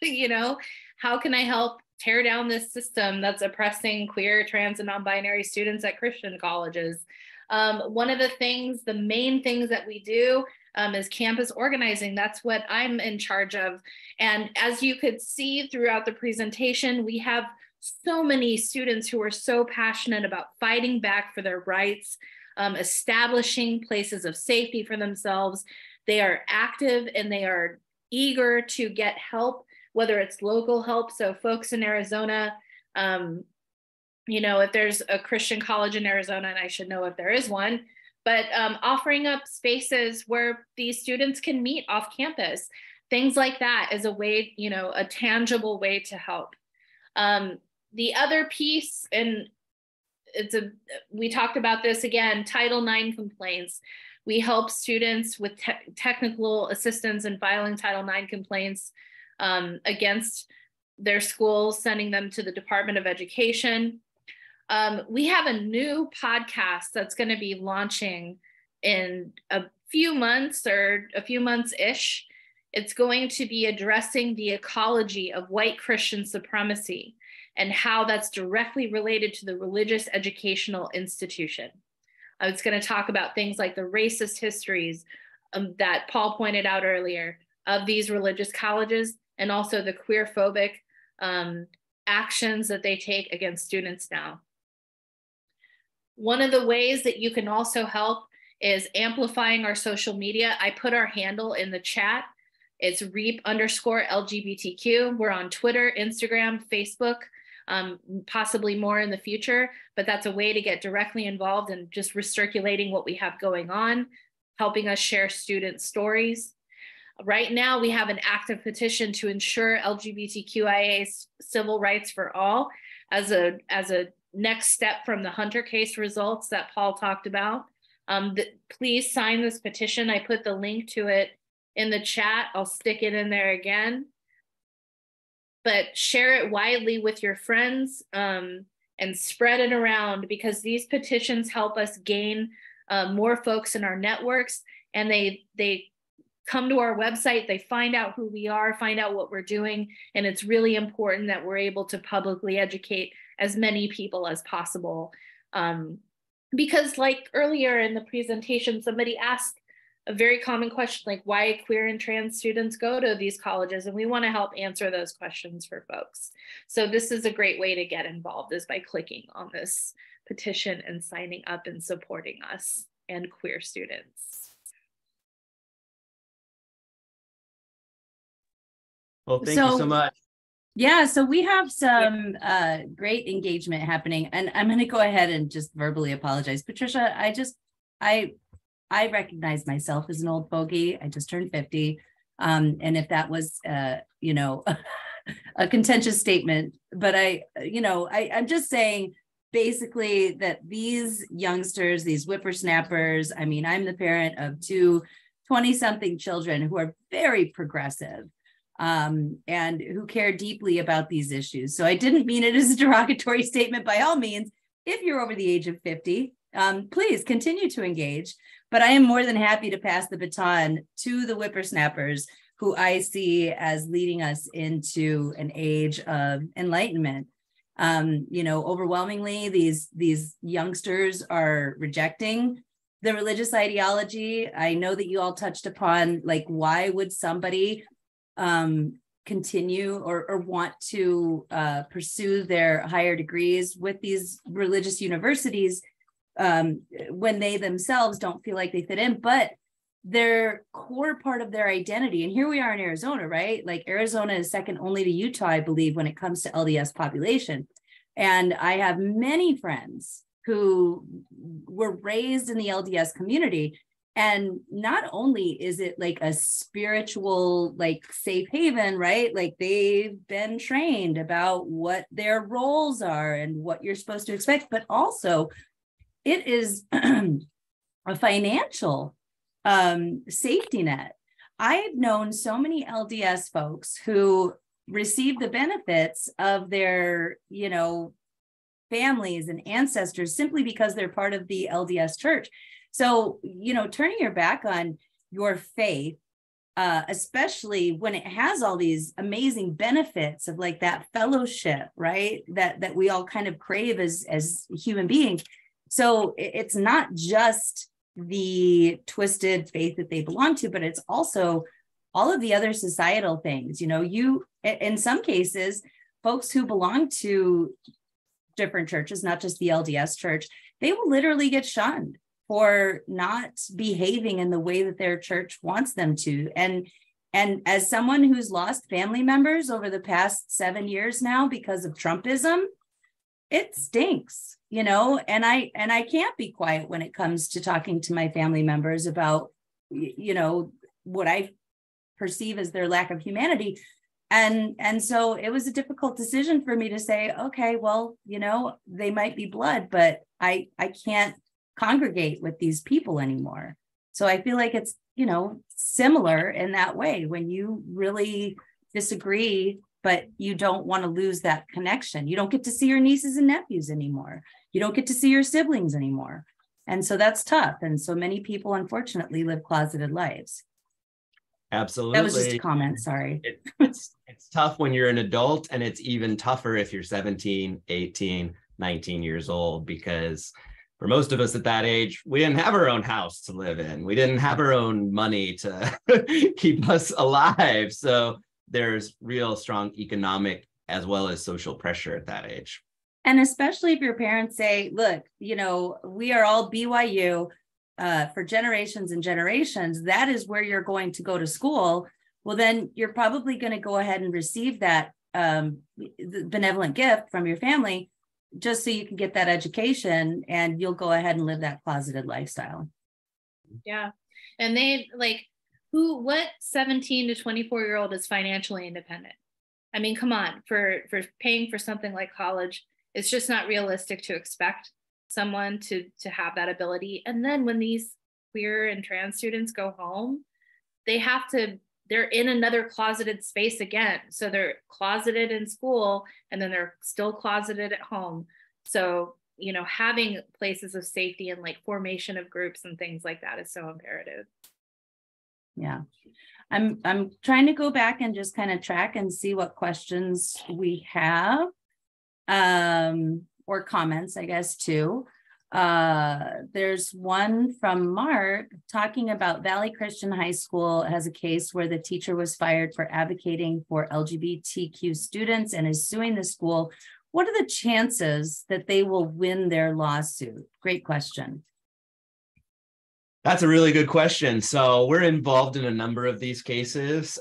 How can I help tear down this system that's oppressing queer, trans, and non-binary students at Christian colleges? One of the main things that we do is campus organizing. That's what I'm in charge of. And as you could see throughout the presentation, we have so many students who are so passionate about fighting back for their rights, establishing places of safety for themselves. They are active and they are eager to get help, whether it's local help. So folks in Arizona, if there's a Christian college in Arizona, and I should know if there is one, but offering up spaces where these students can meet off campus, things like that is a way, a tangible way to help. The other piece, and we talked about this again, Title IX complaints. We help students with technical assistance in filing Title IX complaints against their schools, sending them to the Department of Education. We have a new podcast that's going to be launching in a few months-ish. It's going to be addressing the ecology of white Christian supremacy and how that's directly related to the religious educational institution. It's going to talk about things like the racist histories that Paul pointed out earlier of these religious colleges, and also the queer-phobic actions that they take against students now. One of the ways that you can also help is amplifying our social media. I put our handle in the chat. It's REAP_LGBTQ. We're on Twitter, Instagram, Facebook, possibly more in the future, but that's a way to get directly involved in just recirculating what we have going on, helping us share student stories. Right now, we have an active petition to ensure LGBTQIA civil rights for all as a next step from the Hunter case results that Paul talked about. Please sign this petition. I put the link to it in the chat. I'll stick it in there again. But share it widely with your friends and spread it around, because these petitions help us gain more folks in our networks, and they come to our website, they find out who we are, find out what we're doing, and it's really important that we're able to publicly educate as many people as possible. Because like earlier in the presentation, somebody asked a very common question, like why queer and trans students go to these colleges, and we want to help answer those questions for folks. So this is a great way to get involved, is by clicking on this petition and signing up and supporting us and queer students. Well, thank you so much. Yeah, so we have some great engagement happening, and I'm going to go ahead and just verbally apologize. Patricia, I recognize myself as an old fogey. I just turned 50. And if that was, a contentious statement, but I'm just saying basically that these youngsters, these whippersnappers, I mean, I'm the parent of two 20-something children who are very progressive and who care deeply about these issues. So I didn't mean it as a derogatory statement by all means. If you're over the age of 50, please continue to engage. But I am more than happy to pass the baton to the whippersnappers who I see as leading us into an age of enlightenment. Overwhelmingly, these youngsters are rejecting the religious ideology. I know that you all touched upon, like, why would somebody continue or want to pursue their higher degrees with these religious universities when they themselves don't feel like they fit in, but they're core part of their identity. And here we are in Arizona, right? Like, Arizona is second only to Utah, I believe, when it comes to LDS population. And I have many friends who were raised in the LDS community. And not only is it like a spiritual, like, safe haven, right? Like, they've been trained about what their roles are and what you're supposed to expect, but also it is a financial safety net. I've known so many LDS folks who receive the benefits of their, families and ancestors simply because they're part of the LDS church. So, turning your back on your faith, especially when it has all these amazing benefits of, like, that fellowship, right? That we all kind of crave as human beings. So it's not just the twisted faith that they belong to, but it's also all of the other societal things. In some cases, folks who belong to different churches, not just the LDS church, they will literally get shunned for not behaving in the way that their church wants them to. And as someone who's lost family members over the past 7 years now because of Trumpism, it stinks, and I can't be quiet when it comes to talking to my family members about, what I perceive as their lack of humanity. And so it was a difficult decision for me to say, okay, well, they might be blood, but I can't congregate with these people anymore. So I feel like it's, similar in that way when you really disagree, but you don't want to lose that connection. You don't get to see your nieces and nephews anymore. You don't get to see your siblings anymore. And so that's tough. And so many people, unfortunately, live closeted lives. Absolutely. That was just a comment. Sorry. It's tough when you're an adult, and it's even tougher if you're 17, 18, 19 years old, because for most of us at that age, we didn't have our own house to live in. We didn't have our own money to keep us alive. So there's real strong economic as well as social pressure at that age. And especially if your parents say, look, we are all BYU for generations and generations. That is where you're going to go to school. Well, then you're probably going to go ahead and receive that benevolent gift from your family just so you can get that education, and you'll go ahead and live that closeted lifestyle. Yeah. And what 17 to 24-year-old is financially independent? I mean, come on, for paying for something like college, it's just not realistic to expect someone to have that ability. And then when these queer and trans students go home, they're in another closeted space again. So they're closeted in school, and then they're still closeted at home. So, having places of safety and like formation of groups and things like that is so imperative. Yeah. I'm trying to go back and just kind of track and see what questions we have, or comments, I guess, too. There's one from Mark talking about Valley Christian High School has a case where the teacher was fired for advocating for LGBTQ students and is suing the school. What are the chances that they will win their lawsuit? Great question. That's a really good question. So we're involved in a number of these cases.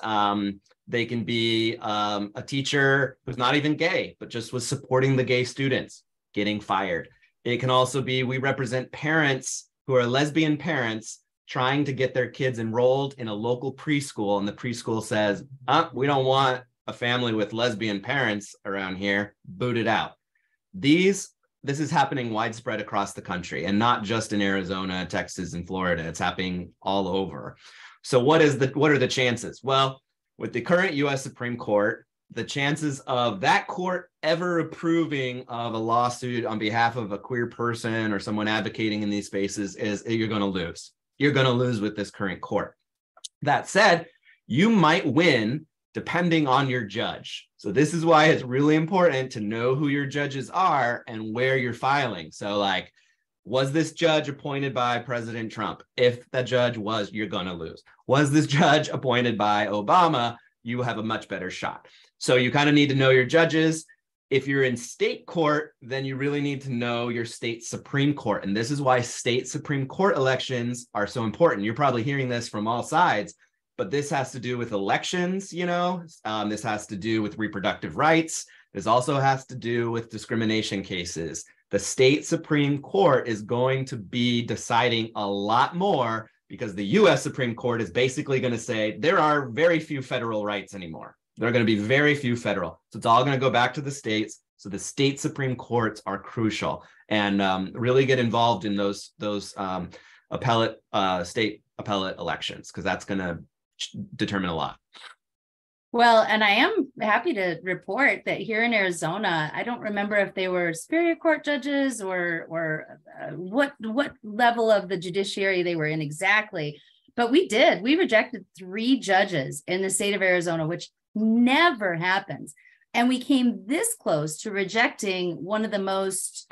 They can be a teacher who's not even gay, but just was supporting the gay students getting fired. It can also be, we represent parents who are lesbian parents trying to get their kids enrolled in a local preschool, and the preschool says, we don't want a family with lesbian parents around here, boot it out. This is happening widespread across the country, and not just in Arizona, Texas, and Florida. It's happening all over. So what are the chances? Well, with the current U.S. Supreme Court, the chances of that court ever approving of a lawsuit on behalf of a queer person or someone advocating in these spaces is you're going to lose. You're going to lose with this current court. That said, you might win depending on your judge. So this is why it's really important to know who your judges are and where you're filing. So like, was this judge appointed by President Trump? If that judge was, you're going to lose. Was this judge appointed by Obama? You have a much better shot. So you kind of need to know your judges. If you're in state court, then you really need to know your state Supreme Court. And this is why state Supreme Court elections are so important. You're probably hearing this from all sides, but this has to do with elections, this has to do with reproductive rights. This also has to do with discrimination cases. The state Supreme Court is going to be deciding a lot more because the US Supreme Court is basically going to say there are very few federal rights anymore. There are going to be very few federal. So it's all going to go back to the states. So the state Supreme Courts are crucial, and really get involved in those appellate state appellate elections, because that's going to determine a lot. Well, and I am happy to report that here in Arizona, I don't remember if they were Superior Court judges or what level of the judiciary they were in exactly, but we rejected 3 judges in the state of Arizona, which never happens. And we came this close to rejecting one of the most,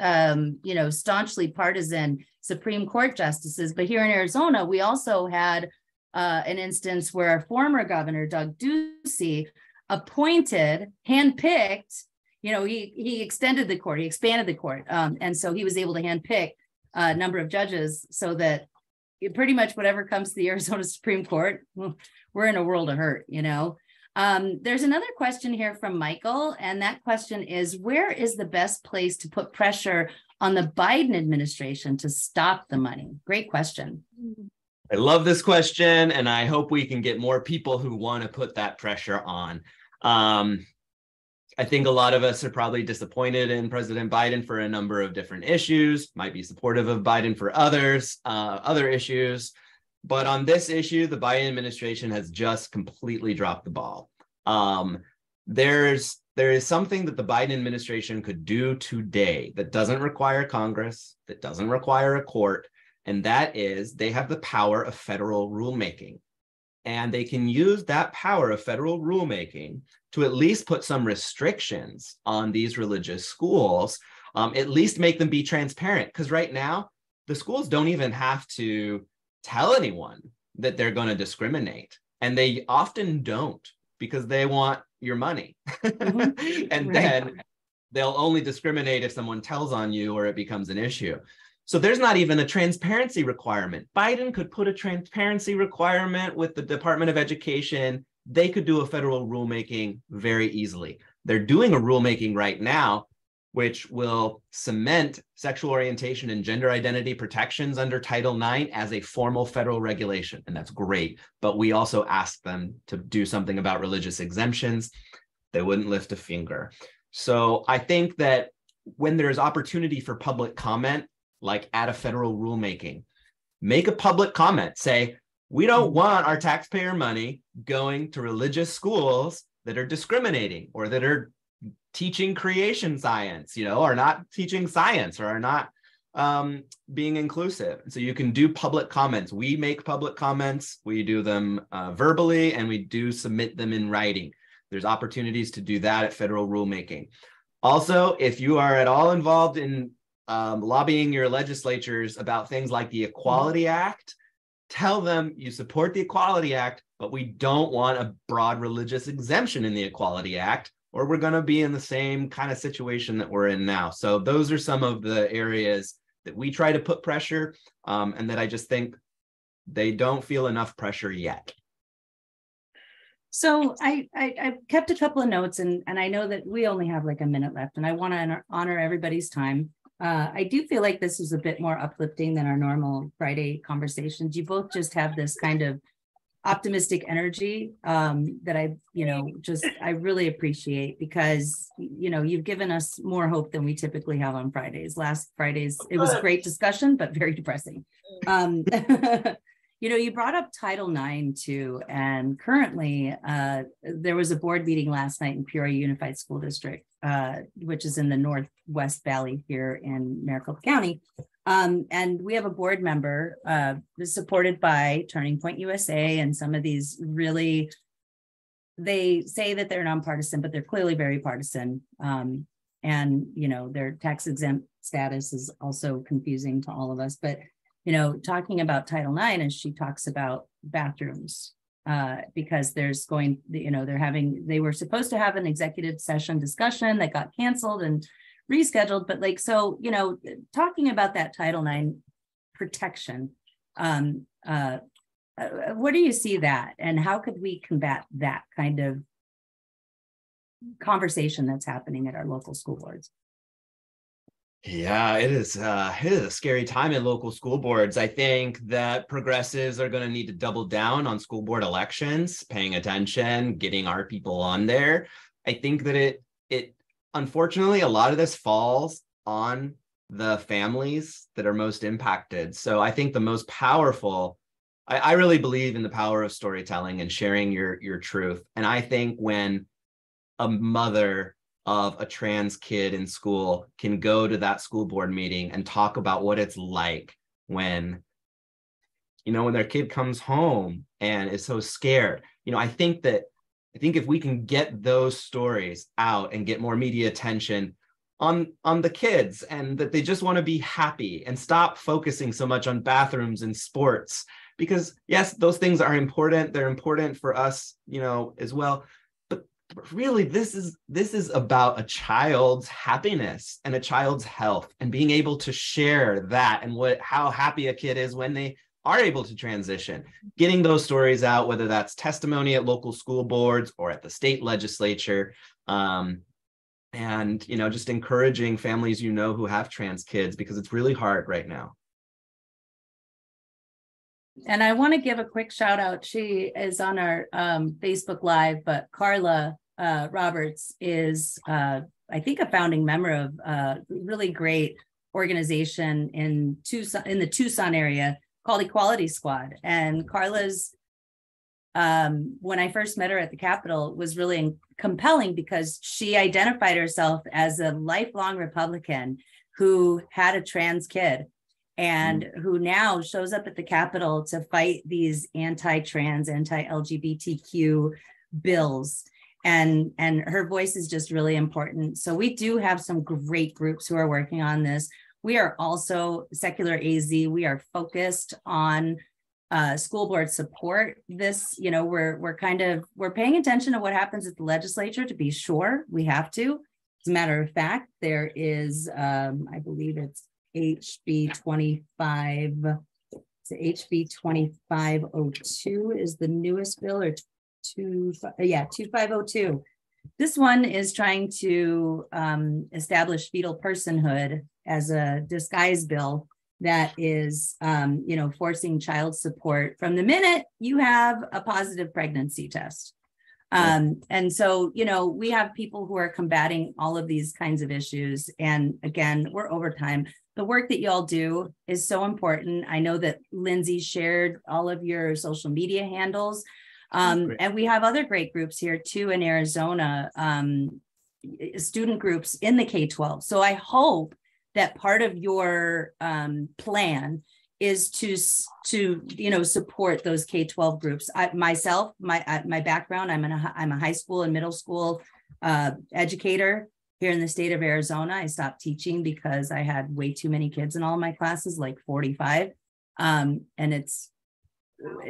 staunchly partisan Supreme Court justices. But here in Arizona, we also had an instance where our former governor, Doug Ducey, appointed, handpicked, he extended the court, he expanded the court. And so he was able to handpick a number of judges so that pretty much whatever comes to the Arizona Supreme Court, we're in a world of hurt, There's another question here from Michael, and that question is, where is the best place to put pressure on the Biden administration to stop the money? Great question. I love this question, and I hope we can get more people who want to put that pressure on. I think a lot of us are probably disappointed in President Biden for a number of different issues, might be supportive of Biden for other issues. But on this issue, the Biden administration has just completely dropped the ball. There is something that the Biden administration could do today that doesn't require Congress, that doesn't require a court, and that is they have the power of federal rulemaking. And they can use that power of federal rulemaking to at least put some restrictions on these religious schools, at least make them be transparent. Because right now, the schools don't even have to tell anyone that they're going to discriminate. And they often don't, because they want your money. Mm-hmm. And then they'll only discriminate if someone tells on you or it becomes an issue. So there's not even a transparency requirement. Biden could put a transparency requirement with the Department of Education. They could do a federal rulemaking very easily. They're doing a rulemaking right now, which will cement sexual orientation and gender identity protections under Title IX as a formal federal regulation. And that's great. But we also asked them to do something about religious exemptions. They wouldn't lift a finger. So I think that when there's opportunity for public comment, like at a federal rulemaking, make a public comment. Say, we don't want our taxpayer money going to religious schools that are discriminating or that are teaching creation science, are not teaching science or are not being inclusive. So you can do public comments. We make public comments. We do them verbally, and we do submit them in writing. There's opportunities to do that at federal rulemaking. Also, if you are at all involved in lobbying your legislatures about things like the Equality Act, tell them you support the Equality Act, but we don't want a broad religious exemption in the Equality Act, or we're going to be in the same kind of situation that we're in now. So those are some of the areas that we try to put pressure, and that I just think they don't feel enough pressure yet. So I kept a couple of notes, and I know that we only have like a minute left, and I want to honor everybody's time. I do feel like this is a bit more uplifting than our normal Friday conversations. You both just have this kind of optimistic energy that I really appreciate, because, you've given us more hope than we typically have on Fridays. Last Fridays, it was a great discussion, but very depressing. You brought up Title IX too, and currently there was a board meeting last night in Peoria Unified School District, which is in the Northwest Valley here in Maricopa County. And we have a board member supported by Turning Point USA and some of these really they say that they're nonpartisan, but they're clearly very partisan. And, you know, their tax exempt status is also confusing to all of us. But, you know, talking about Title IX, as she talks about bathrooms, because there's going, you know, they were supposed to have an executive session discussion that got canceled and rescheduled. But like, so, you know, talking about that Title IX protection, where do you see that, and how could we combat that kind of conversation that's happening at our local school boards? Yeah, it is a scary time in local school boards. I think that progressives are going to need to double down on school board elections, paying attention, getting our people on there. I think that it unfortunately, a lot of this falls on the families that are most impacted. So I think the most powerful, I really believe in the power of storytelling and sharing your truth. And I think when a mother of a trans kid in school can go to that school board meeting and talk about what it's like when, you know, when their kid comes home and is so scared. You know, I think if we can get those stories out and get more media attention on the kids, and that they just want to be happy and stop focusing so much on bathrooms and sports, because yes, those things are important. They're important for us, you know, as well. But really, this is about a child's happiness and a child's health, and being able to share that and how happy a kid is when they are able to transition. Getting those stories out, whether that's testimony at local school boards or at the state legislature, and you know, just encouraging families, you know, who have trans kids, because it's really hard right now. And I want to give a quick shout out. She is on our Facebook Live, but Carla Roberts is, I think, a founding member of a really great organization in the Tucson area called Equality Squad. And Carla's, when I first met her at the Capitol, was really compelling because she identified herself as a lifelong Republican who had a trans kid, and who now shows up at the Capitol to fight these anti-trans, anti-LGBTQ bills. And her voice is just really important. So we do have some great groups who are working on this. We are also, Secular AZ, we are focused on school board support. This, you know, we're paying attention to what happens at the legislature, to be sure. We have to. As a matter of fact, there is, I believe it's HB 25, so HB 2502 is the newest bill, or 2502. This one is trying to establish fetal personhood as a disguise bill that is, you know, forcing child support from the minute you have a positive pregnancy test. And so, you know, we have people who are combating all of these kinds of issues. And again, we're over time. The work that y'all do is so important. I know that Lindsay shared all of your social media handles. And we have other great groups here too in Arizona, student groups in the K-12. So I hope that part of your plan is to you know, support those K-12 groups. My background, I'm a high school and middle school educator here in the state of Arizona. I stopped teaching because I had way too many kids in all of my classes, like 45. And it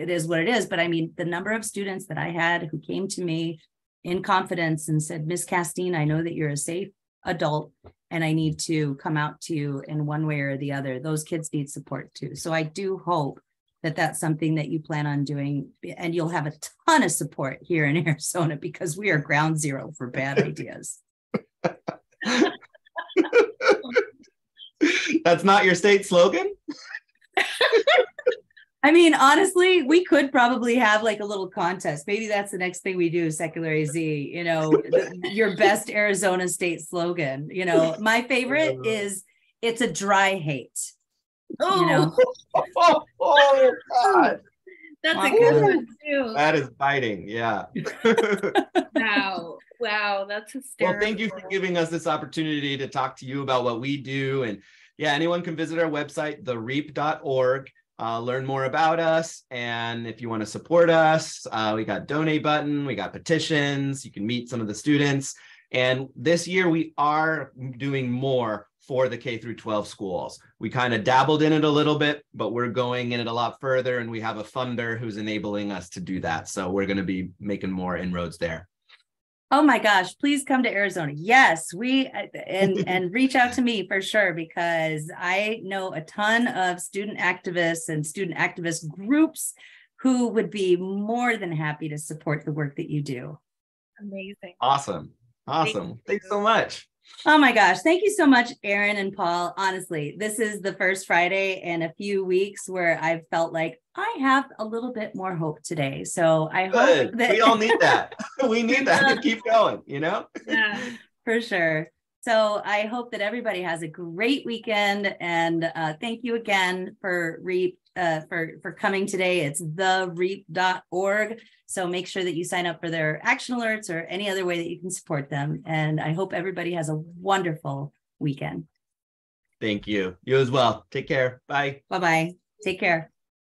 is what it is. But I mean, the number of students that I had who came to me in confidence and said, Miss Castine, I know that you're a safe adult and I need to come out to you in one way or the other. Those kids need support too. So I do hope that that's something that you plan on doing, and you'll have a ton of support here in Arizona, because we are ground zero for bad ideas. That's not your state slogan? I mean, honestly, we could probably have like a little contest. Maybe that's the next thing we do, Secular AZ, you know, your best Arizona state slogan. You know, my favorite is, it's a dry hate. Oh, you know? Oh God. That's a good one too. That is biting. Yeah. Wow. That's hysterical. Well, thank you for giving us this opportunity to talk to you about what we do. And yeah, anyone can visit our website, thereep.org. learn more about us. And if you want to support us, we got donate button, we got petitions, you can meet some of the students. And this year we are doing more for the K through 12 schools. We kind of dabbled in it a little bit, but we're going in it a lot further, and we have a funder who's enabling us to do that. So we're going to be making more inroads there. Oh my gosh, please come to Arizona. Yes, and reach out to me for sure, because I know a ton of student activists and student activist groups who would be more than happy to support the work that you do. Amazing. Awesome. Thanks so much. Oh my gosh. Thank you so much, Aaron and Paul. Honestly, this is the first Friday in a few weeks where I've felt like I have a little bit more hope today. So I hope that we all need that. We need that to keep going, you know? Yeah, for sure. So I hope that everybody has a great weekend. And thank you again for REAP, for coming today. It's thereap.org. So make sure that you sign up for their action alerts or any other way that you can support them. And I hope everybody has a wonderful weekend. Thank you. You as well. Take care. Bye. Bye-bye. Take care.